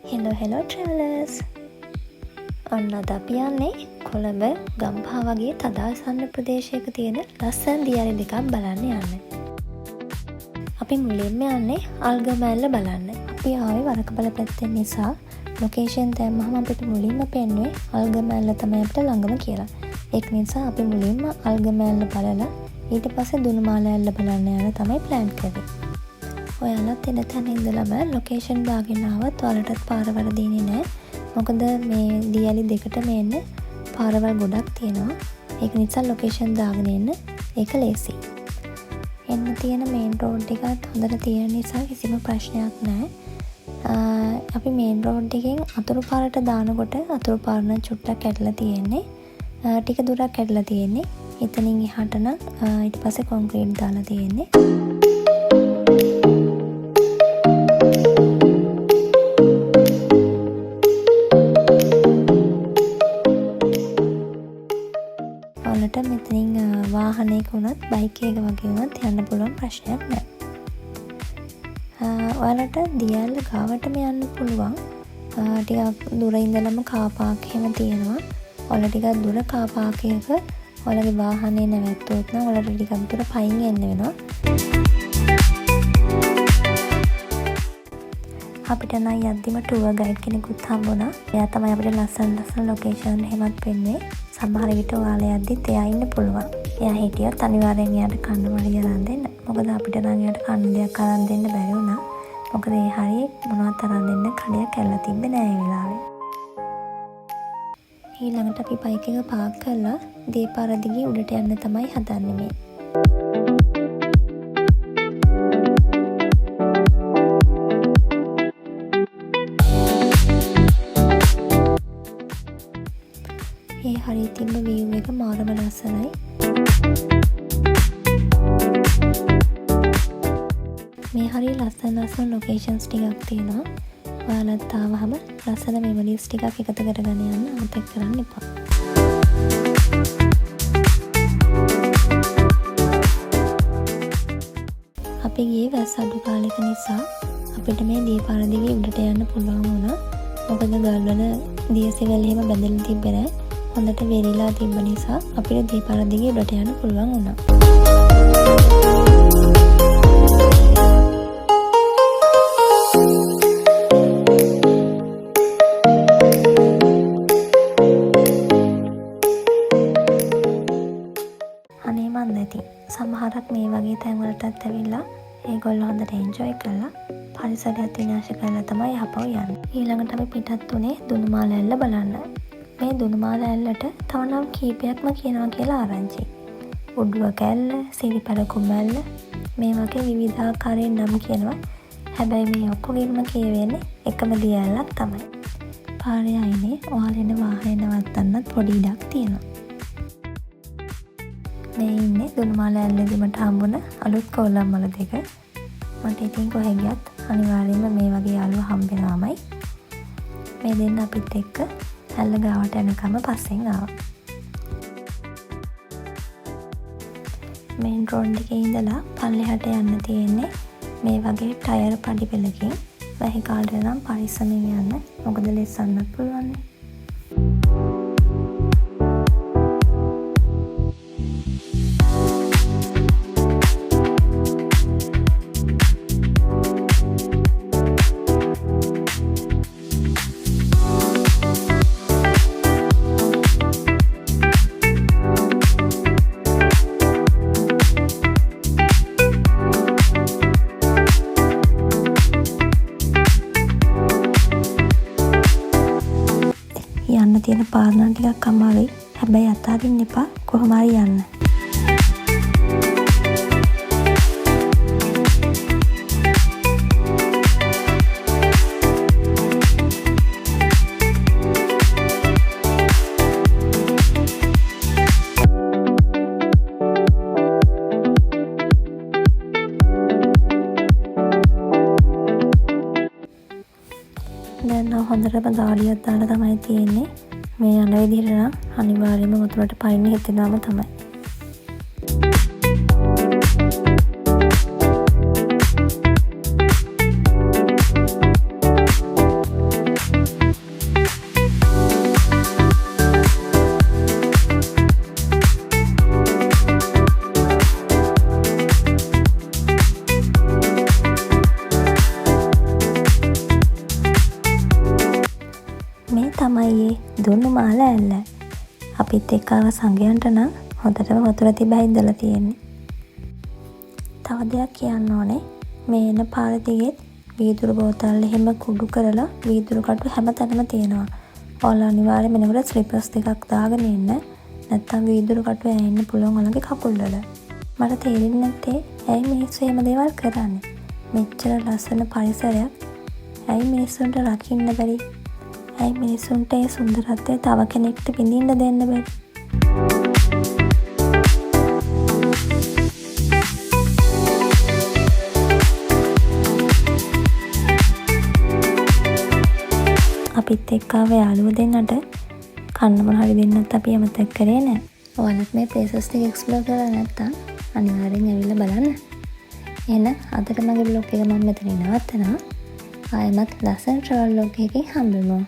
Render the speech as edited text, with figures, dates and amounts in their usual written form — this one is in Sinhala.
හෙලෝ ට්‍රැවලර්ස්. ඔන්න අද අපි යන්නේ කොළඹ ගම්පහ වගේ තදාසන්න ප්‍රදේශයක තියෙන ලස්සන දියැලි දෙකක් බලන්න යන්න. අපි මුලින්ම යන්නේ අල්ගමැල්ල බලන්න. අපි ආවේ වරකබල පැත්තෙන් නිසා ලොකේෂන් දැම්මහම අපිට මුලින්ම පෙන්වුවේ අල්ගමැල්ල තමයි අපිට ළඟම කියලා. ඒක නිසා අපි මුලින්ම අල්ගමැල්ල බලලා ඊට පස්සේ දුනුමාලැල්ල බලන්න යන තමයි ප්ලෑන් කරේ. ඔයාලත් එන තැන ඉඳලම ලොකේෂන් දාගෙන ආවත් ඔයාලටත් පාර වරදින්නේ නැහැ. මොකද මේ දියැලි දෙකටම එන්න පාරවල් ගොඩක් තියෙනවා. ඒක නිසා ලොකේෂන් දාගෙන එන්න ඒක ලේසියි. එන්න තියෙන මේන් රෝඩ් එකත් හොඳට තියෙන නිසා කිසිම ප්‍රශ්නයක් නැහැ. අපි මේන් රෝඩ් එකෙන් අතුරු පාරට දානකොට අතුරු පාර නම් චුට්ටක් කැඩලා තියෙන්නේ. ටික දුරක් කැඩලා තියෙන්නේ. එතනින් එහාට නම් ඊට පස්සේ කොන්ක්‍රීට් දාලා තියෙන්නේ. මෙතනින් වාහනයක වුණත් බයික් එක වගේ වුණත් යන්න පුළුවන් ප්‍රශ්නයක් නැහැ. ඔයාලට දියැල්ල ගාවටම යන්න පුළුවන්. ටිකක් දුර ඉඳලම කාර් පාක් එහෙම තියෙනවා. ඔයාලා ටිකක් දුර කාර් පාක් එකක ඔයාලගේ වාහනේ නැවැත්තුවොත් නම් ඔයාලට ටිකක් දුර පයින් එන්න වෙනවා. අපිට නම් යද්දිම ටුවර් ගයිඩ් කෙනෙකුත් හම්බුණා. එයා තමයි අපිට ලස්සන ලොකේෂන් එහෙමත් පෙන්වුවේ. සමහර විට ඔයාලා යද්දිත් එයා ඉන්න පුළුවන්. එයා හිටියත් අනිවාර්යෙන් එයාට කන්න වඩිය අරන් දෙන්න. මොකද අපිට නම් එයාට කන්න දෙයක් අරන් දෙන්න බැරි වුණා. මොකද ඒ හරිය මොනවත් අරන් දෙන්න කඩයක් ඇල්ලලා තිබ්බේ නෑ ඒ වෙලාවේ. ඊළඟට අපි බයික් එක පාක් කරලා දීපාර දිගේ උඩට යන්න තමයි හදන්නේ මේ. ඒ හරිය තිබ්බ view එක මාරම ලස්සනයි. මේ හරිය ලස්සන ලොකේෂන්ස් ටිකක් තියෙනවා. ඔයාලත් ආවහම ලස්සන මෙමරිස් ටිකක් එකතු කරගෙන යන්න අමතක කරන්න එපා. අපි ගියේ වැස්ස අඩු කාලෙක නිසා අපිට මේ දීපාර දිගේ උඩට යන්න පුළුවන් වුණා. මොකද ගල්වල දියසෙවල් එහෙම බැඳලා තිබ්බේ නැහැ. හොඳට වෙරිලා තිබ්බ නිසා අපිට දීපාර දිගේ උඩට යන්න පුළුවන් වුණා. අනේ මන් නැති සමහරක් මේ වගේ තැන් වලටත් ඇවිල්ලා ඒගොල්ලෝ හොඳට එන්ජොයි කරලා පරිසරයත් විනාශ කරලා තමයි යහපව යන්නේ. ඊළඟට අපි පිටත් උනේ දුනුමාලැල්ල බලන්න. මේ දුනුමාලැල්ලට තව නම් කීපයක්ම කියනවා කියලා ආරංචි. උඩුව කැල්ල, සිරිපැලකුමැල්ල මේ වගේ විවිධාකාරයෙන් නම් කියනවා. හැබැයි මේ ඔක්කොගෙම කියවෙන්නේ එකම දියැලක් තමයි. පාරේ අයිනේ ඔයාලෙන වාහනේ නවත්තන්නත් පොඩි ඉඩක් තියෙනවා. මේ ඉන්නේ දුනුමාලැල්ලෙදිමට හම්බුන අලුත් කොල්ලම්මල දෙක. මට ඉතින් කොහෙ ගියත් අනිවාර්යයෙන්ම මේ වගේ යාළුවා හම්බෙනවාමයි. මේ දෙන්න අපිත් එක්ක ඇල්ල ගාවට යනකම පස්සෙන් ආවා. මේන් රෝඩ් එකේ ඉඳලා පල්ලෙහාට යන්න තියෙන්නේ මේ වගේ ටයර් පඩි පෙළකින්. වැහි කාලේ නම් පරිස්සමෙන් යන්න. මොකද ලෙස්සන්නත් පුළුවන්. යන්න තියෙන පාර නම් ටිකක් අමාරුයි. හැබැයි අතාරින්න එපා. කොහොම හරි යන්න. දැන් හොඳටම ගාඩියක් දාලා තමයි තියෙන්නේ. මේ යන විදිහට නම් අනිවාර්යයෙන්ම මුතුලට පයින් හිතෙනවම තමයි. තමයි දුන්නු මාල ඇල්ල. අපිත් එක්ක ආව සංගයන්ට නම් හොඳටම වතුර තිබ්බා ඉඳලා තියෙන්නේ. තව දෙයක් කියන්න ඕනේ. මේ එන පාර දිගෙත් වීදුරු බෝතල් එහෙම කුඩු කරලා වීදුරු කටු හැමතැනම තියෙනවා. ඔයාලා අනිවාර්යයෙන්ම එනකොට ස්ලිපර්ස් දෙකක් දාගෙන ඉන්න. නැත්තම් වීදුරු කටු ඇෙන්න පුළුවන් ඔයාලගේ කකුල් වල. මට තේරෙන්නේ නැත්තේ ඇයි මිනිස්සු එහෙම දේවල් කරන්නේ? මෙච්චර ලස්සන පරිසරයක් ඇයි මිනිස්සුන්ට රකින්න බැරි? ඇයි මිනිස්සුන්ට ඒ සුන්දරත්වය තව කෙනෙක්ට විඳින්න දෙන්න බැරි? අපිත් එක්ක ආව යාළුවෝ දෙන්නට කන්න මොන හරි දෙන්නත් අපි අමතක කරේ නැහැ. ඔයාලත් මේ ප්ලේසස් ටික එක්ස්ප්ලෝර් කරලා නැත්තම් අනිවාර්යෙන් ඇවිල්ලා බලන්න. එහෙනම් අදට මගේ බ්ලොග් එක මම මෙතනින් නවත්තනවා. ආයෙමත් ලස්සන ට්‍රැවල් බ්ලොග් එකකින් හම්බෙමු.